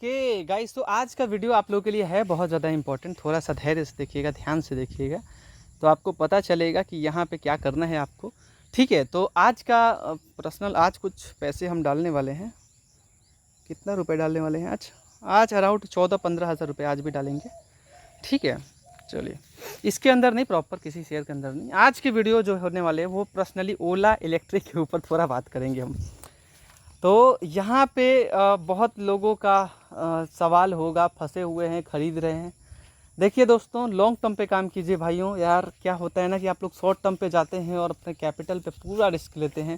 Okay guys, तो आज का वीडियो आप लोगों के लिए है बहुत ज़्यादा इंपॉर्टेंट। थोड़ा सा धैर्य से देखिएगा, ध्यान से देखिएगा, तो आपको पता चलेगा कि यहाँ पे क्या करना है आपको। ठीक है, तो आज का पर्सनल आज कुछ पैसे हम डालने वाले हैं। कितना रुपए डालने वाले हैं आज? आज अराउंड 14-15 हज़ार रुपये आज भी डालेंगे। ठीक है, चलिए। इसके अंदर नहीं, प्रॉपर किसी शेयर के अंदर नहीं। आज की वीडियो जो होने वाले हैं वो पर्सनली ओला इलेक्ट्रिक के ऊपर थोड़ा बात करेंगे हम। तो यहाँ पे बहुत लोगों का सवाल होगा, फंसे हुए हैं, ख़रीद रहे हैं। देखिए दोस्तों, लॉन्ग टर्म पे काम कीजिए भाइयों। यार क्या होता है ना कि आप लोग शॉर्ट टर्म पे जाते हैं और अपने कैपिटल पे पूरा रिस्क लेते हैं।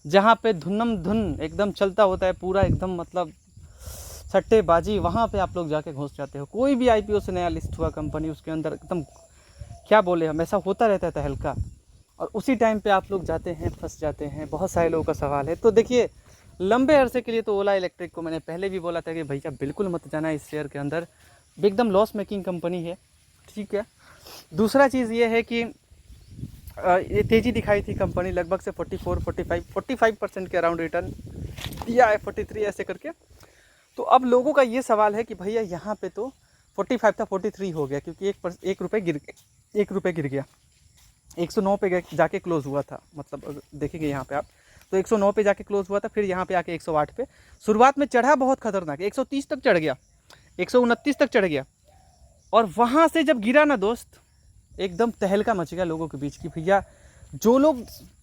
जहाँ पे धुनम धुन एकदम चलता होता है पूरा, एकदम मतलब सट्टेबाजी, वहाँ पे आप लोग जाके घुस जाते हो। कोई भी आईपीओ से नया लिस्ट हुआ कंपनी, उसके अंदर एकदम क्या बोले हम, ऐसा होता रहता है तहलका, और उसी टाइम पे आप लोग जाते हैं, फंस जाते हैं। बहुत सारे लोगों का सवाल है। तो देखिए, लंबे अरसे के लिए तो ओला इलेक्ट्रिक को मैंने पहले भी बोला था कि भैया बिल्कुल मत जाना इस शेयर के अंदर, एकदम लॉस मेकिंग कंपनी है। ठीक है, दूसरा चीज़ ये है कि ये तेज़ी दिखाई थी कंपनी, लगभग से 45% के अराउंड रिटर्न दिया है, 43 ऐसे करके। तो अब लोगों का ये सवाल है कि भैया यहाँ पे तो 45 था, 43 हो गया, क्योंकि एक रुपये गिर गया। 109 पे जाके क्लोज हुआ था, मतलब देखेंगे यहाँ पे आप, तो 109 पे जाके क्लोज हुआ था, फिर यहाँ पे आके 108 पे शुरुआत में चढ़ा, बहुत खतरनाक 130 तक चढ़ गया, 129 तक चढ़ गया, और वहाँ से जब गिरा ना दोस्त, एकदम तहलका मच गया लोगों के बीच की। भैया जो लोग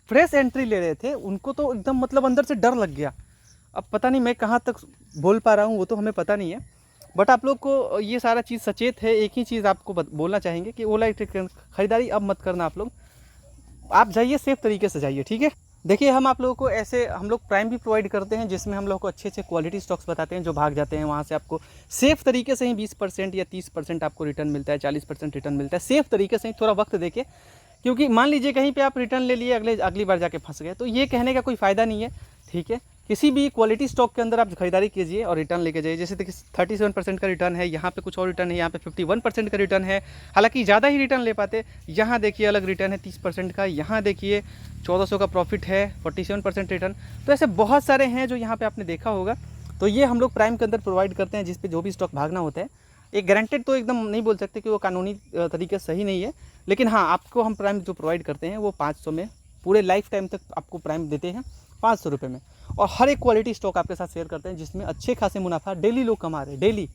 फ्रेश एंट्री ले रहे थे उनको तो एकदम मतलब अंदर से डर लग गया। अब पता नहीं मैं कहाँ तक बोल पा रहा हूँ, वो तो हमें पता नहीं है, बट आप लोग को ये सारा चीज़ सचेत है। एक ही चीज़ आपको बोलना चाहेंगे कि ओला इलेक्ट्रिक खरीदारी अब मत करना। आप जाइए, सेफ तरीके से जाइए। ठीक है, देखिए हम आप लोगों को ऐसे, हम लोग प्राइम भी प्रोवाइड करते हैं, जिसमें हम लोग को अच्छे क्वालिटी स्टॉक्स बताते हैं जो भाग जाते हैं। वहाँ से आपको सेफ तरीके से ही 20% या 30% आपको रिटर्न मिलता है, 40% रिटर्न मिलता है, सेफ तरीके से ही, थोड़ा वक्त देके। क्योंकि मान लीजिए कहीं पे आप रिटर्न ले लिए, अगली बार जाके फंस गए, तो ये कहने का कोई फ़ायदा नहीं है। ठीक है, किसी भी क्वालिटी स्टॉक के अंदर आप खरीदारी कीजिए और रिटर्न लेके जाइए। जैसे देखिए 37% का रिटर्न है, यहाँ पे कुछ और रिटर्न है, यहाँ पे 51% का रिटर्न है। हालांकि ज़्यादा ही रिटर्न ले पाते, यहाँ देखिए अलग रिटर्न है 30% का, यहाँ देखिए 1400 का प्रॉफिट है, 47% रिटर्न। तो ऐसे बहुत सारे हैं जो यहाँ पे आपने देखा होगा। तो ये हम लोग प्राइम के अंदर प्रोवाइड करते हैं, जिस पे जो भी स्टॉक भागना होता है। एक गारंटेड तो एकदम नहीं बोल सकते कि वो कानूनी तरीके से सही नहीं है, लेकिन हाँ, आपको हम प्राइम जो प्रोवाइड करते हैं वो 500 में पूरे लाइफ टाइम तक आपको प्राइम देते हैं, 500 रुपये में। और हर एक क्वालिटी स्टॉक आपके साथ शेयर करते हैं, जिसमें अच्छे खासे मुनाफा डेली लोग कमा रहे हैं, डेली।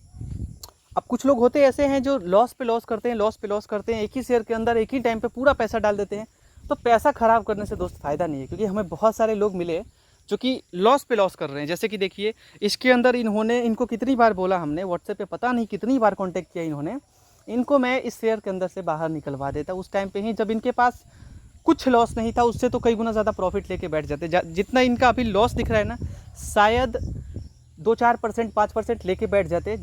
अब कुछ लोग होते ऐसे हैं जो लॉस पे लॉस करते हैं, एक ही शेयर के अंदर एक ही टाइम पे पूरा पैसा डाल देते हैं। तो पैसा ख़राब करने से दोस्त फ़ायदा नहीं है, क्योंकि हमें बहुत सारे लोग मिले जो कि लॉस पे लॉस कर रहे हैं। जैसे कि देखिए, इसके अंदर इनको कितनी बार बोला हमने, व्हाट्सएप पे पता नहीं कितनी बार कॉन्टैक्ट किया इन्होंने। इनको मैं इस शेयर के अंदर से बाहर निकलवा देता उस टाइम पे ही, जब इनके पास कुछ लॉस नहीं था, उससे तो कई गुना ज़्यादा प्रॉफिट लेके बैठ जाते। जितना इनका अभी लॉस दिख रहा है ना, शायद 2-4%, 5% लेके बैठ जाते।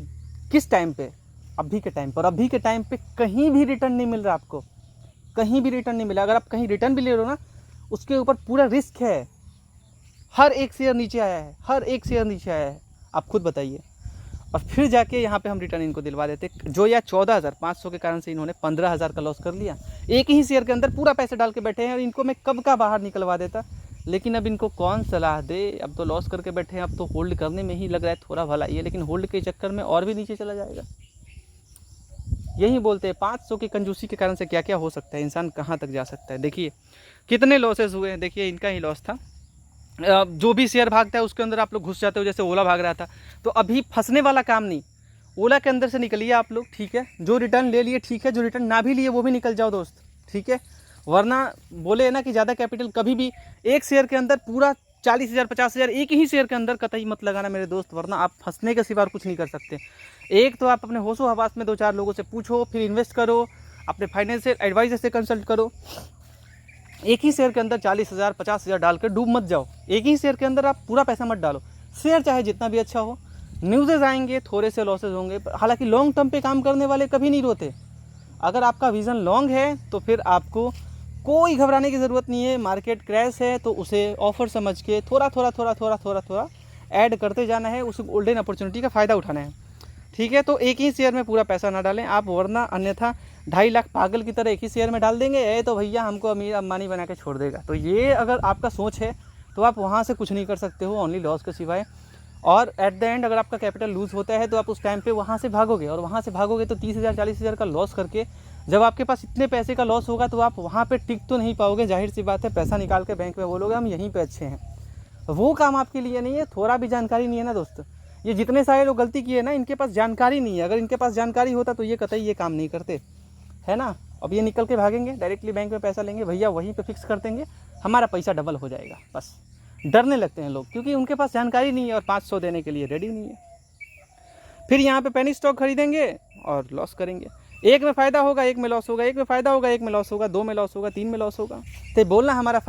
किस टाइम पे? अभी के टाइम पर। अभी के टाइम पे कहीं भी रिटर्न नहीं मिल रहा आपको, कहीं भी रिटर्न नहीं मिला। अगर आप कहीं रिटर्न भी ले रहे हो ना, उसके ऊपर पूरा रिस्क है। हर एक शेयर नीचे आया है, हर एक शेयर नीचे आया है, आप खुद बताइए। और फिर जाके यहाँ पे हम रिटर्न इनको दिलवा देते, जो या 14,500 के कारण से इन्होंने 15,000 का लॉस कर लिया। एक ही शेयर के अंदर पूरा पैसा डाल के बैठे हैं, और इनको मैं कब का बाहर निकलवा देता। लेकिन अब इनको कौन सलाह दे, अब तो लॉस करके बैठे हैं, अब तो होल्ड करने में ही लग रहा है थोड़ा भला ये, लेकिन होल्ड के चक्कर में और भी नीचे चला जाएगा। यही बोलते हैं 500 की कंजूसी के कारण से क्या क्या हो सकता है, इंसान कहाँ तक जा सकता है। देखिए कितने लॉसेस हुए हैं, देखिए इनका ही लॉस था। जो भी शेयर भागता है उसके अंदर आप लोग घुस जाते हो, जैसे ओला भाग रहा था। तो अभी फंसने वाला काम नहीं, ओला के अंदर से निकलिए आप लोग। ठीक है, जो रिटर्न ले लिए ठीक है, जो रिटर्न ना भी लिए वो भी निकल जाओ दोस्त। ठीक है, वरना बोले ना कि ज़्यादा कैपिटल कभी भी एक शेयर के अंदर पूरा 40,000 50,000 एक ही शेयर के अंदर कतई मत लगाना मेरे दोस्त, वरना आप फंसने के सिवा कुछ नहीं कर सकते। एक तो आप अपने होशो हवास में 2-4 लोगों से पूछो, फिर इन्वेस्ट करो, अपने फाइनेंशियल एडवाइजर से कंसल्ट करो। एक ही शेयर के अंदर 40,000 50,000 डालकर डूब मत जाओ। एक ही शेयर के अंदर आप पूरा पैसा मत डालो। शेयर चाहे जितना भी अच्छा हो, न्यूज़ेज आएंगे, थोड़े से लॉसेज होंगे, हालांकि लॉन्ग टर्म पे काम करने वाले कभी नहीं रोते। अगर आपका विज़न लॉन्ग है तो फिर आपको कोई घबराने की ज़रूरत नहीं है। मार्केट क्रैश है तो उसे ऑफर समझ के थोड़ा थोड़ा ऐड करते जाना है, उस गोल्डन अपॉर्चुनिटी का फ़ायदा उठाना है। ठीक है, तो एक ही शेयर में पूरा पैसा ना डालें आप, वरना अन्यथा 2.5 लाख पागल की तरह एक ही शेयर में डाल देंगे, तो भैया हमको अमीर अंबानी बना के छोड़ देगा। तो ये अगर आपका सोच है तो आप वहाँ से कुछ नहीं कर सकते हो, ओनली लॉस के सिवाय। और एट द एंड अगर आपका कैपिटल लूज़ होता है तो आप उस टाइम पे वहाँ से भागोगे, और वहाँ से भागोगे तो 30,000 40,000 का लॉस करके जब आपके पास इतने पैसे का लॉस होगा तो आप वहाँ पे टिक तो नहीं पाओगे। जाहिर सी बात है, पैसा निकाल के बैंक में बोलोगे हम यहीं पे अच्छे हैं, वो काम आपके लिए नहीं है। थोड़ा भी जानकारी नहीं है ना दोस्त, ये जितने सारे लोग गलती किए ना, इनके पास जानकारी नहीं है। अगर इनके पास जानकारी होता तो ये कतई ये काम नहीं करते, है ना। अब ये निकल के भागेंगे, डायरेक्टली बैंक में पैसा लेंगे, भैया वहीं पे फिक्स कर देंगे, हमारा पैसा डबल हो जाएगा। बस डरने लगते हैं लोग, क्योंकि उनके पास जानकारी नहीं है और 500 देने के लिए रेडी नहीं है। फिर यहाँ पे पेनी स्टॉक खरीदेंगे और लॉस करेंगे। एक में फ़ायदा होगा, एक में लॉस होगा, एक में फ़ायदा होगा, एक में लॉस होगा, 2 में लॉस होगा, 3 में लॉस होगा। तो बोलना हमारा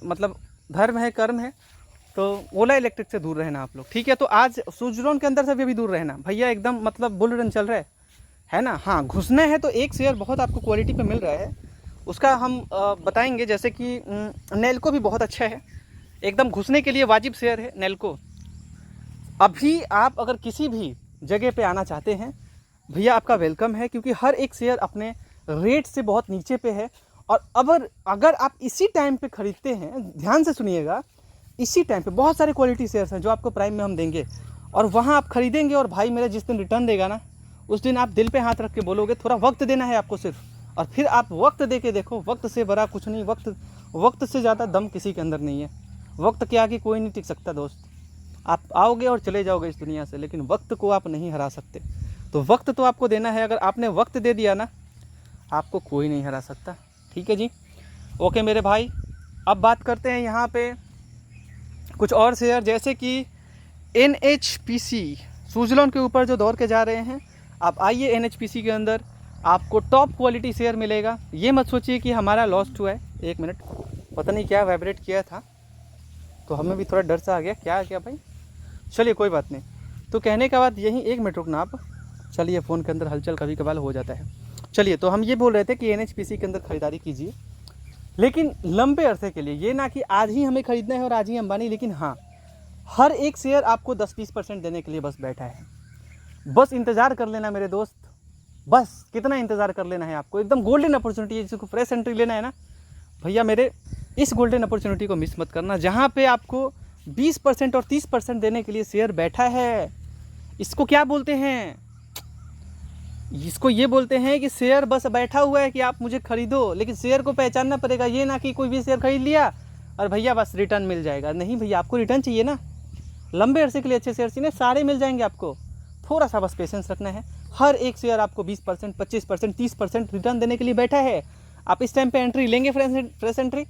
मतलब धर्म है, कर्म है। तो ओला इलेक्ट्रिक से दूर रहना आप लोग, ठीक है। तो आज सुजलॉन के अंदर से भी दूर रहना भैया, एकदम मतलब बुल रन चल रहा है ना। हाँ, घुसना है तो एक शेयर बहुत आपको क्वालिटी पे मिल रहा है, उसका हम बताएंगे। जैसे कि नेल्को भी बहुत अच्छा है, एकदम घुसने के लिए वाजिब शेयर है नेल्को। अभी आप अगर किसी भी जगह पे आना चाहते हैं भैया, आपका वेलकम है, क्योंकि हर एक शेयर अपने रेट से बहुत नीचे पे है। और अगर आप इसी टाइम पे ख़रीदते हैं, ध्यान से सुनिएगा, इसी टाइम पे बहुत सारे क्वालिटी शेयर्स हैं जो आपको प्राइम में हम देंगे, और वहाँ आप खरीदेंगे और भाई मेरा जिस दिन रिटर्न देगा ना, उस दिन आप दिल पे हाथ रख के बोलोगे थोड़ा वक्त देना है आपको सिर्फ, और फिर आप वक्त दे के देखो, वक्त से बड़ा कुछ नहीं, वक्त से ज़्यादा दम किसी के अंदर नहीं है। वक्त के आगे कोई नहीं टिक सकता दोस्त। आप आओगे और चले जाओगे इस दुनिया से, लेकिन वक्त को आप नहीं हरा सकते। तो वक्त तो आपको देना है, अगर आपने वक्त दे दिया ना, आपको कोई नहीं हरा सकता, ठीक है जी। ओके मेरे भाई, अब बात करते हैं यहाँ पे कुछ और शेयर, जैसे कि NHPC सुजलॉन के ऊपर जो दौड़ के जा रहे हैं। आप आइए NHPC के अंदर, आपको टॉप क्वालिटी शेयर मिलेगा। ये मत सोचिए कि हमारा लॉस्ट हुआ है। 1 मिनट, पता नहीं क्या वाइब्रेट किया था, तो हमें भी थोड़ा डर सा आ गया, क्या आ गया भाई। चलिए कोई बात नहीं। तो कहने का बात यही, 1 मिनट रुकना आप। चलिए, फ़ोन के अंदर हलचल कभी कभार हो जाता है। चलिए, तो हम ये बोल रहे थे कि NHPC के अंदर ख़रीदारी कीजिए, लेकिन लंबे अरसे के लिए। ये ना कि आज ही हमें ख़रीदना है और आज ही अंबानी, लेकिन हाँ, हर एक शेयर आपको 10-20% देने के लिए बस बैठा है। बस इंतज़ार कर लेना मेरे दोस्त, बस कितना इंतज़ार कर लेना है आपको। एकदम गोल्डन अपॉर्चुनिटी है, जिसको फ्रेश एंट्री लेना है ना भैया मेरे, इस गोल्डन अपॉर्चुनिटी को मिस मत करना, जहाँ पे आपको 20% और 30% देने के लिए शेयर बैठा है। इसको क्या बोलते हैं? इसको ये बोलते हैं कि शेयर बस बैठा हुआ है कि आप मुझे खरीदो, लेकिन शेयर को पहचानना पड़ेगा। ये ना कि कोई भी शेयर खरीद लिया और भैया बस रिटर्न मिल जाएगा। नहीं भैया, आपको रिटर्न चाहिए ना, लंबे अरसे के लिए अच्छे शेयर चाहिए, सारे मिल जाएंगे आपको। थोड़ा सा बस पेशेंस रखना है। हर एक शेयर आपको 20%, 25%, 30% रिटर्न देने के लिए बैठा है। आप इस टाइम पे एंट्री लेंगे, फ्रेश एंट्री,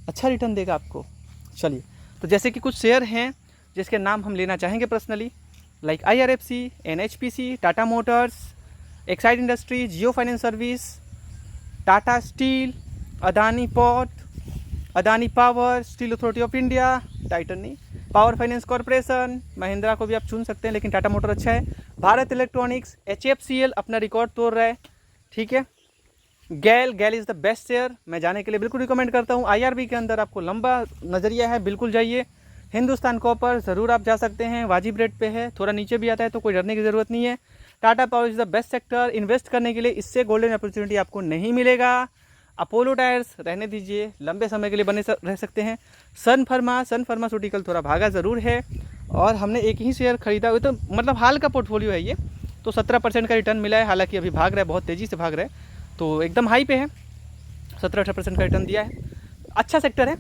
अच्छा रिटर्न देगा आपको। चलिए, तो जैसे कि कुछ शेयर हैं जिसके नाम हम लेना चाहेंगे personally, like IRFC, NHPC, Tata Motors, Exide industry, Jio finance service, Tata steel, Adani port, Adani power, steel authority of India, Titan नहीं, पावर फाइनेंस कॉर्पोरेशन, महिंद्रा को भी आप चुन सकते हैं, लेकिन टाटा मोटर अच्छा है, भारत इलेक्ट्रॉनिक्स, HFCL अपना रिकॉर्ड तोड़ रहा है, ठीक है। गैल इज़ द बेस्ट शेयर, मैं जाने के लिए बिल्कुल रिकमेंड करता हूँ। IRB के अंदर आपको लंबा नज़रिया है, बिल्कुल जाइए। हिंदुस्तान कॉपर ज़रूर आप जा सकते हैं, वाजिब रेट पे है, थोड़ा नीचे भी आता है तो कोई डरने की ज़रूरत नहीं है। Tata power is the best sector invest करने के लिए, इससे गोल्डन अपॉर्चुनिटी आपको नहीं मिलेगा। अपोलो टायर्स रहने दीजिए, लंबे समय के लिए बने रह सकते हैं। सन फार्मास्यूटिकल थोड़ा भागा ज़रूर है, और हमने एक ही शेयर खरीदा हुआ, तो मतलब हाल का पोर्टफोलियो है ये, तो 17% का रिटर्न मिला है। हालांकि अभी भाग रहा है, बहुत तेज़ी से भाग रहा है, तो एकदम हाई पे है, 17-18% का रिटर्न दिया है। अच्छा सेक्टर है,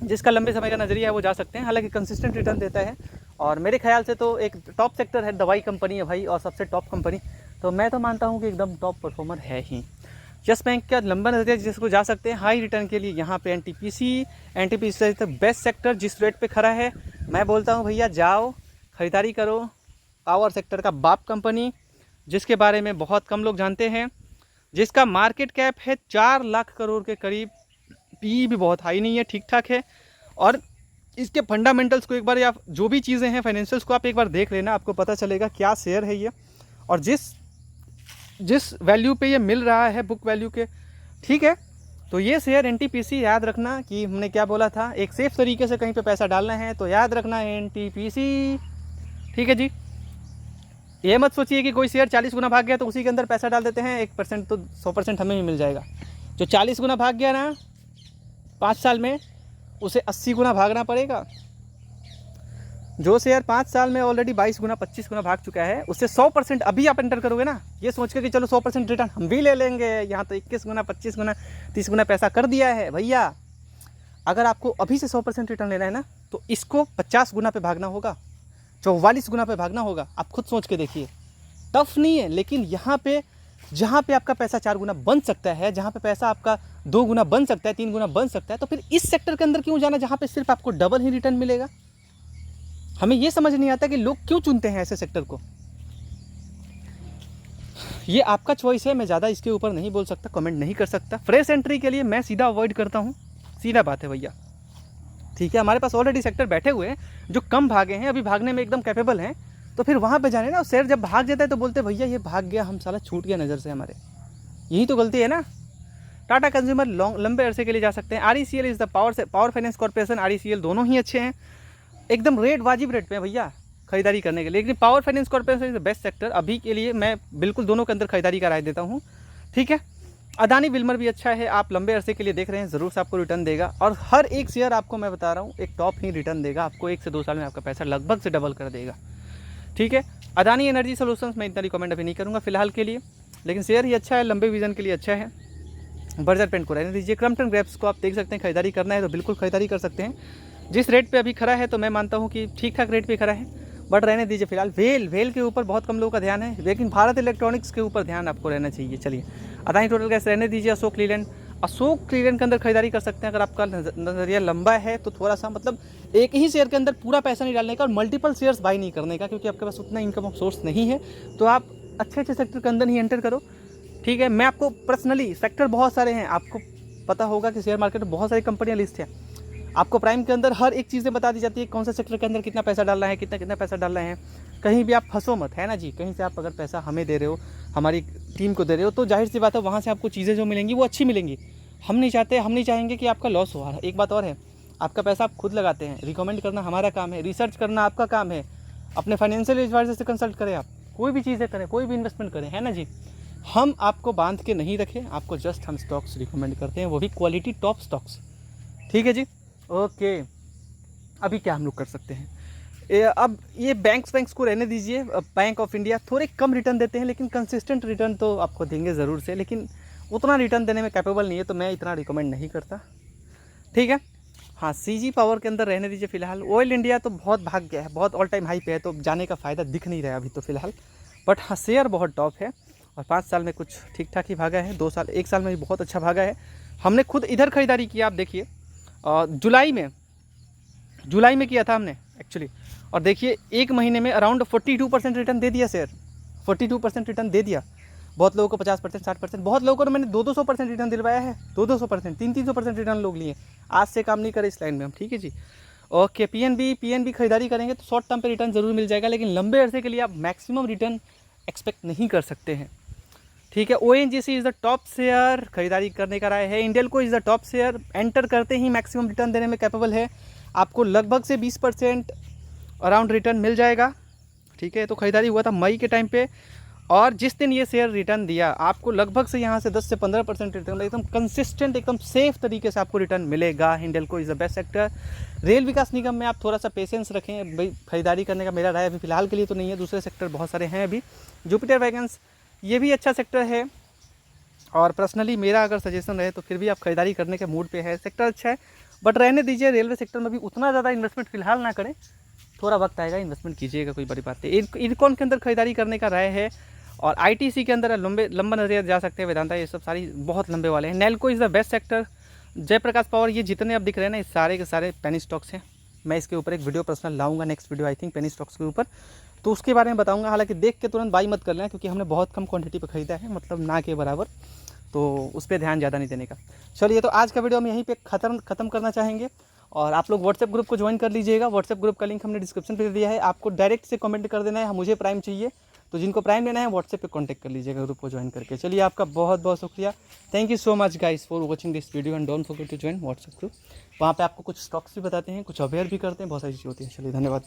जिसका लंबे समय का नज़रिया है वो जा सकते हैं, हालांकि कंसिस्टेंट रिटर्न देता है। और मेरे ख्याल से तो एक टॉप सेक्टर है, दवाई कंपनी है भाई, और सबसे टॉप कंपनी, तो मैं तो मानता हूँ कि एकदम टॉप परफॉर्मर है ही। यस बैंक का लंबा नज़रिया जिसको जा सकते हैं हाई रिटर्न के लिए, यहाँ पे NTPC तो बेस्ट सेक्टर जिस रेट पे खड़ा है, मैं बोलता हूँ भैया जाओ ख़रीदारी करो। पावर सेक्टर का बाप कंपनी, जिसके बारे में बहुत कम लोग जानते हैं, जिसका मार्केट कैप है 4 लाख करोड़ के करीब, PE भी बहुत हाई नहीं है, ठीक ठाक है। और इसके फंडामेंटल्स को एक बार, या जो भी चीज़ें हैं फाइनेंशियल्स को आप एक बार देख लेना, आपको पता चलेगा क्या शेयर है ये, और जिस वैल्यू पे ये मिल रहा है, बुक वैल्यू के, ठीक है। तो ये शेयर NTPC, याद रखना कि हमने क्या बोला था, एक सेफ तरीके से कहीं पे पैसा डालना है तो याद रखना NTPC, ठीक है जी। ये मत सोचिए कि कोई शेयर 40 गुना भाग गया तो उसी के अंदर पैसा डाल देते हैं, 1% तो 100% हमें भी मिल जाएगा। जो 40 गुना भाग गया ना 5 साल में, उसे 80 गुना भागना पड़ेगा। जो शेयर 5 साल में ऑलरेडी 22 गुना 25 गुना भाग चुका है, उससे 100% अभी आप एंटर करोगे ना, ये सोच के कि चलो 100% रिटर्न हम भी ले लेंगे, यहाँ तो 21 गुना 25 गुना 30 गुना पैसा कर दिया है। भैया अगर आपको अभी से 100% रिटर्न लेना है ना, तो इसको 50 गुना पे भागना होगा, 44 गुना पे भागना होगा। आप खुद सोच के देखिए, टफ नहीं है। लेकिन यहाँ पे जहाँ पे आपका पैसा 4 गुना बन सकता है, जहाँ पे पैसा आपका 2 गुना बन सकता है, 3 गुना बन सकता है, तो फिर इस सेक्टर के अंदर क्यों जाना जहाँ पे सिर्फ आपको डबल ही रिटर्न मिलेगा। हमें ये समझ नहीं आता कि लोग क्यों चुनते हैं ऐसे सेक्टर को। ये आपका चॉइस है, मैं ज़्यादा इसके ऊपर नहीं बोल सकता, कमेंट नहीं कर सकता। फ्रेश एंट्री के लिए मैं सीधा अवॉइड करता हूँ, सीधा बात है भैया, ठीक है। हमारे पास ऑलरेडी सेक्टर बैठे हुए हैं जो कम भागे हैं, अभी भागने में एकदम कैपेबल हैं, तो फिर वहाँ पे जाने ना, शेयर जब भाग जाता है तो बोलते भैया ये भाग गया, हम साला छूट गया नज़र से हमारे, यही तो गलती है ना। टाटा कंज्यूमर लंबे अरसे के लिए जा सकते हैं। RECL is the power finance corporation, RECL दोनों ही अच्छे हैं, एकदम रेट वाजिब रेट पे भैया खरीदारी करने के लिए। लेकिन power finance corporation is the best sector अभी के लिए, मैं बिल्कुल दोनों के अंदर खरीदारी का राय देता हूँ, ठीक है। अदानी विल्मर भी अच्छा है, आप लंबे अरसे के लिए देख रहे हैं, ज़रूर से आपको रिटर्न देगा, और हर एक शेयर आपको मैं बता रहा हूँ एक टॉप ही रिटर्न देगा, आपको 1 से 2 साल में आपका पैसा लगभग से डबल कर देगा, ठीक है। अदानी एनर्जी सोल्यूशंस मैं इतना रिकमेंड अभी नहीं करूँगा फिलहाल के लिए, लेकिन शेयर ही अच्छा है, लंबे विजन के लिए अच्छा है। बर्जर पेंट को रहने दीजिए। क्रम्पटन ग्रेप्स को आप देख सकते हैं, खरीदारी करना है तो बिल्कुल खरीदारी कर सकते हैं। जिस रेट पे अभी खड़ा है तो मैं मानता हूँ कि ठीक ठाक रेट पे खड़ा है, बट रहने दीजिए फिलहाल। वेल के ऊपर बहुत कम लोगों का ध्यान है, लेकिन भारत इलेक्ट्रॉनिक्स के ऊपर ध्यान आपको रहना चाहिए। चलिए, अदानी टोटल गैस रहने दीजिए। अशोक लीलैंड के अंदर खरीदारी कर सकते हैं अगर आपका नज़रिया लंबा है तो। थोड़ा सा मतलब एक ही शेयर के अंदर पूरा पैसा नहीं डालने का और मल्टीपल शेयर्स बाई नहीं करने का, क्योंकि आपके पास उतना इनकम ऑफ सोर्स नहीं है, तो आप अच्छे सेक्टर के अंदर ही एंटर करो, ठीक है। मैं आपको पर्सनली सेक्टर बहुत सारे हैं, आपको पता होगा कि शेयर मार्केट में बहुत सारी कंपनियां लिस्ट है, आपको प्राइम के अंदर हर एक चीज़ें बता दी जाती है, कौन सा सेक्टर के अंदर कितना पैसा डालना है, कितना पैसा डालना है। कहीं भी आप फंसो मत, है ना जी। कहीं से आप अगर पैसा हमें दे रहे हो, हमारी टीम को दे रहे हो, तो जाहिर सी बात है वहाँ से आपको चीज़ें जो मिलेंगी वो अच्छी मिलेंगी। हम नहीं चाहेंगे कि आपका लॉस हो। एक बात और है, आपका पैसा आप खुद लगाते हैं, रिकमेंड करना हमारा काम है, रिसर्च करना आपका काम है। अपने फाइनेंशियल एडवाइजर से कंसल्ट करें, आप कोई भी चीज़ें करें, कोई भी इन्वेस्टमेंट करें, है ना जी। हम आपको बांध के नहीं रखें, आपको जस्ट हम स्टॉक्स रिकमेंड करते हैं, वो भी क्वालिटी टॉप स्टॉक्स, ठीक है जी। ओके, अभी क्या हम लोग कर सकते हैं, अब ये बैंक्स को रहने दीजिए। बैंक ऑफ इंडिया थोड़े कम रिटर्न देते हैं, लेकिन कंसिस्टेंट रिटर्न तो आपको देंगे ज़रूर से, लेकिन उतना रिटर्न देने में कैपेबल नहीं है, तो मैं इतना रिकमेंड नहीं करता, ठीक है। हाँ, CG पावर के अंदर रहने दीजिए फिलहाल। ऑयल इंडिया तो बहुत भाग गया है, बहुत ऑल टाइम हाई पे है, तो जाने का फ़ायदा दिख नहीं रहा है अभी तो फिलहाल, बट हाँ शेयर बहुत टॉप है, और 5 साल में कुछ ठीक ठाक ही भागा है, 2 साल 1 साल में भी बहुत अच्छा भागा है। हमने खुद इधर खरीदारी किया, आप देखिए जुलाई में किया था हमने एक्चुअली, और देखिए 1 महीने में अराउंड 42% रिटर्न दे दिया शेयर, 42% रिटर्न दे दिया। बहुत लोगों को 50%, 60%, बहुत लोगों को मैंने 200% रिटर्न दिलवाया है, 200%, 300% रिटर्न लोग लिए। आज से काम नहीं करे इस लाइन में हम, ठीक है जी। ओके, PNB खरीदारी करेंगे तो शॉर्ट टर्म पे रिटर्न जरूर मिल जाएगा, लेकिन लंबे अरसे के लिए आप मैक्सिमम रिटर्न एक्सपेक्ट नहीं कर सकते हैं, ठीक है। ONGC is the top share, खरीदारी करने का राय है। Hindalco is the top share, enter करते ही मैक्सिमम रिटर्न देने में कैपेबल है, आपको लगभग से 20% अराउंड रिटर्न मिल जाएगा, ठीक है। तो खरीदारी हुआ था मई के टाइम पे, और जिस दिन ये शेयर रिटर्न दिया आपको लगभग से यहाँ से 10 से 15% रिटर्न, एकदम कंसिस्टेंट, एकदम सेफ तरीके से आपको रिटर्न मिलेगा। Hindalco is the best sector. Rail Vikas Nigam में आप थोड़ा सा पेशेंस रखें भाई, खरीदारी करने का मेरा राय अभी फिलहाल के लिए तो नहीं है, दूसरे सेक्टर बहुत सारे हैं अभी। जुपिटर वैगन्स ये भी अच्छा सेक्टर है, और पर्सनली मेरा अगर सजेशन रहे तो फिर भी आप खरीदारी करने के मूड पे है, सेक्टर अच्छा है, बट रहने दीजिए। रेलवे सेक्टर में भी उतना ज़्यादा इन्वेस्टमेंट फिलहाल ना करें, थोड़ा वक्त आएगा, इन्वेस्टमेंट कीजिएगा, कोई बड़ी बात नहीं। इरकॉन के अंदर खरीदारी करने का राय है, और ITC के अंदर लंबा नजरिया जा सकते हैं, वेदांता ये सब सारी बहुत लंबे वाले हैं। Nelco is the best sector. Jaiprakash Power, ये जितने अब दिख रहे हैं ना, ये सारे के सारे पेनी स्टॉक्स हैं। मैं इसके ऊपर एक वीडियो पर्सनल लाऊंगा, next video I think penny stocks के ऊपर, तो उसके बारे में बताऊंगा। हालांकि देख के तुरंत बाई मत कर लेना, क्योंकि हमने बहुत कम क्वांटिटी पे खरीदा है, मतलब ना के बराबर, तो उस पर ध्यान ज़्यादा नहीं देने का। चलिए, तो आज का वीडियो हम यहीं पे ख़त्म करना चाहेंगे, और आप लोग व्हाट्सएप ग्रुप को ज्वाइन कर लीजिएगा। व्हाट्सएप ग्रुप का लिंक हमने डिस्क्रिप्शन पे दे दिया है, आपको डायरेक्ट से कमेंट कर देना है मुझे प्राइम चाहिए, तो जिनको प्राइम लेना है व्हाट्सएप पे कांटेक्ट कर लीजिएगा ग्रुप को ज्वाइन करके। चलिए, आपका बहुत बहुत शुक्रिया, thank you so much guys for watching this video, and don't forget to join WhatsApp group. वहाँ पे आपको कुछ स्टॉक्स भी बताते हैं, कुछ अवेयर भी करते हैं, बहुत सारी चीज़ होती है। चलिए, धन्यवाद।